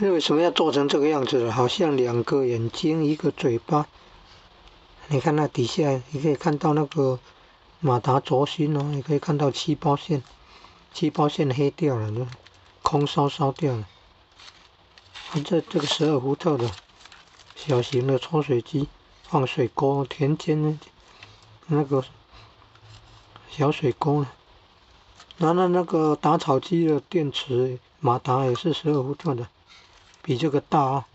为什么要做成这个样子？好像2个眼睛，1个嘴巴。你看那底下，你可以看到那个马达轴心哦，你可以看到气泡线，气泡线黑掉了，空烧掉了。这个12伏特的小型的抽水机，放水沟，田间的那个小水沟呢。那个打草机的电池马达也是12伏特的，比这个大啊。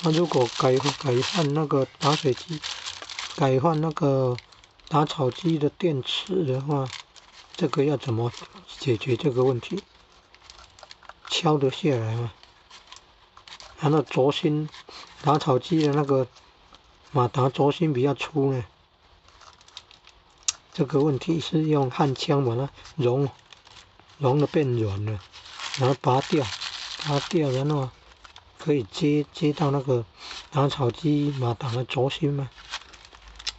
那如果改换那个打水机，改换那个打草机的电池的话，这个要怎么解决这个问题？敲得下来吗？那轴心，打草机的那个马达轴心比较粗呢。这个问题是用焊枪把它融的变软了，然后拔掉，然后可以接到那个打草机马达的轴心嘛。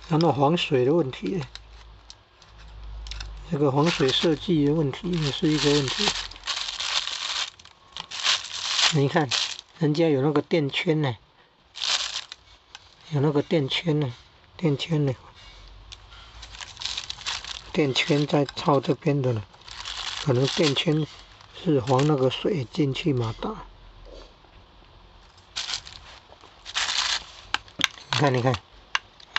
然后防水的问题，这个防水设计的问题也是一个问题。你看，人家有那个电圈呢，电圈在套这边的了，可能电圈是防那个水进去马达。你看，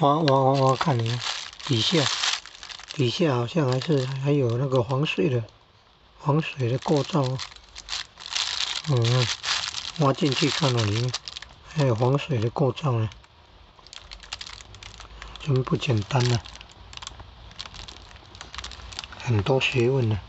我看你底下好像还有那个防水的构造哦。挖进去看到里面还有防水的构造呢，真不简单呢，很多学问呢。